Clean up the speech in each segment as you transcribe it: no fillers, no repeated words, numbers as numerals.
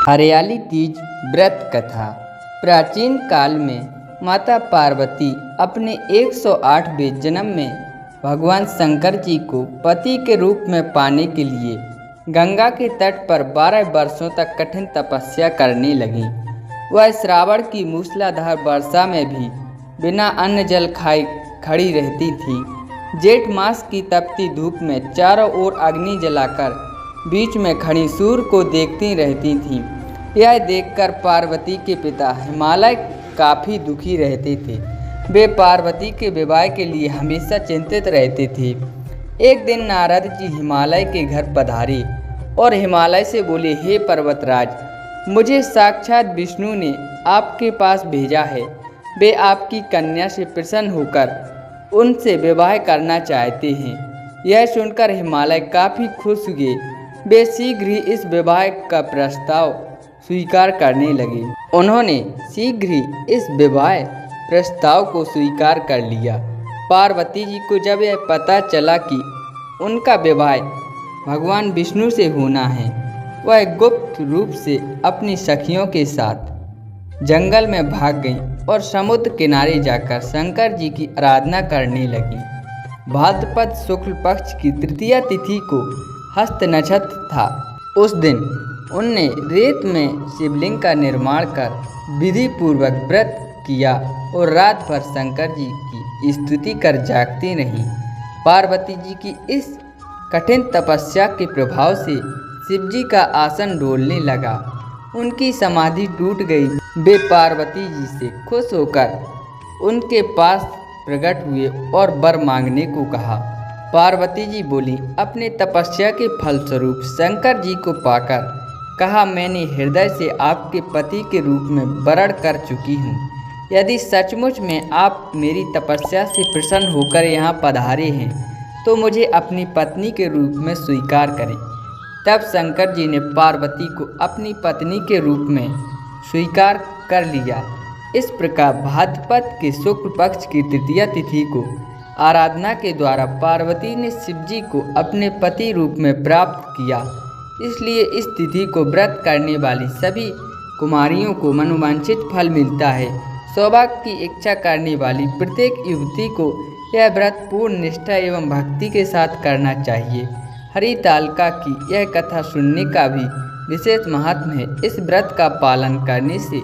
हरियाली तीज व्रत कथा। प्राचीन काल में माता पार्वती अपने 108वें जन्म में भगवान शंकर जी को पति के रूप में पाने के लिए गंगा के तट पर 12 वर्षों तक कठिन तपस्या करने लगी। वह श्रावण की मूसलाधार वर्षा में भी बिना अन्न जल खाए खड़ी रहती थी। जेठ मास की तपती धूप में चारों ओर अग्नि जलाकर बीच में खड़ी सूर्य को देखती रहती थीं। यह देखकर पार्वती के पिता हिमालय काफ़ी दुखी रहते थे। वे पार्वती के विवाह के लिए हमेशा चिंतित रहते थे। एक दिन नारद जी हिमालय के घर पधारे और हिमालय से बोले, हे पर्वतराज, मुझे साक्षात विष्णु ने आपके पास भेजा है। वे आपकी कन्या से प्रसन्न होकर उनसे विवाह करना चाहते हैं। यह सुनकर हिमालय काफ़ी खुश हुए। वे शीघ्र ही इस विवाह का प्रस्ताव स्वीकार करने लगे। उन्होंने शीघ्र ही इस विवाह प्रस्ताव को स्वीकार कर लिया। पार्वती जी को जब यह पता चला कि उनका विवाह भगवान विष्णु से होना है, वह गुप्त रूप से अपनी सखियों के साथ जंगल में भाग गईं और समुद्र किनारे जाकर शंकर जी की आराधना करने लगीं। भाद्रपद शुक्ल पक्ष की तृतीया तिथि को हस्त नक्षत्र था। उस दिन उनने रेत में शिवलिंग का निर्माण कर विधि पूर्वक व्रत किया और रात भर शंकर जी की स्तुति कर जागती रहीं। पार्वती जी की इस कठिन तपस्या के प्रभाव से शिवजी का आसन डोलने लगा। उनकी समाधि टूट गई। वे पार्वती जी से खुश होकर उनके पास प्रकट हुए और वर मांगने को कहा। पार्वती जी बोली, अपने तपस्या के फलस्वरूप शंकर जी को पाकर कहा, मैंने हृदय से आपके पति के रूप में वरण कर चुकी हूँ। यदि सचमुच में आप मेरी तपस्या से प्रसन्न होकर यहाँ पधारे हैं तो मुझे अपनी पत्नी के रूप में स्वीकार करें। तब शंकर जी ने पार्वती को अपनी पत्नी के रूप में स्वीकार कर लिया। इस प्रकार भाद्रपद के शुक्ल पक्ष की तृतीया तिथि को आराधना के द्वारा पार्वती ने शिवजी को अपने पति रूप में प्राप्त किया। इसलिए इस तिथि को व्रत करने वाली सभी कुमारियों को मनोवांछित फल मिलता है। सौभाग्य की इच्छा करने वाली प्रत्येक युवती को यह व्रत पूर्ण निष्ठा एवं भक्ति के साथ करना चाहिए। हरितालिका की यह कथा सुनने का भी विशेष महत्व है। इस व्रत का पालन करने से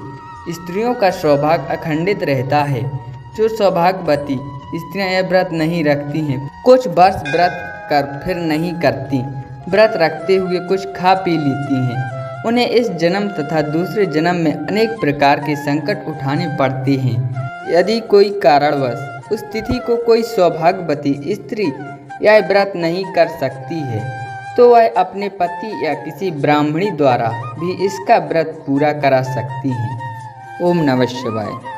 स्त्रियों का सौभाग्य अखंडित रहता है। जो सौभाग्यवती स्त्रियां यह व्रत नहीं रखती हैं, कुछ वर्ष व्रत कर फिर नहीं करती, व्रत रखते हुए कुछ खा पी लेती हैं, उन्हें इस जन्म तथा दूसरे जन्म में अनेक प्रकार के संकट उठाने पड़ते हैं। यदि कोई कारणवश उस तिथि को कोई सौभाग्यवती स्त्री यह व्रत नहीं कर सकती है तो वह अपने पति या किसी ब्राह्मणी द्वारा भी इसका व्रत पूरा करा सकती हैं। ओम नमः शिवाय।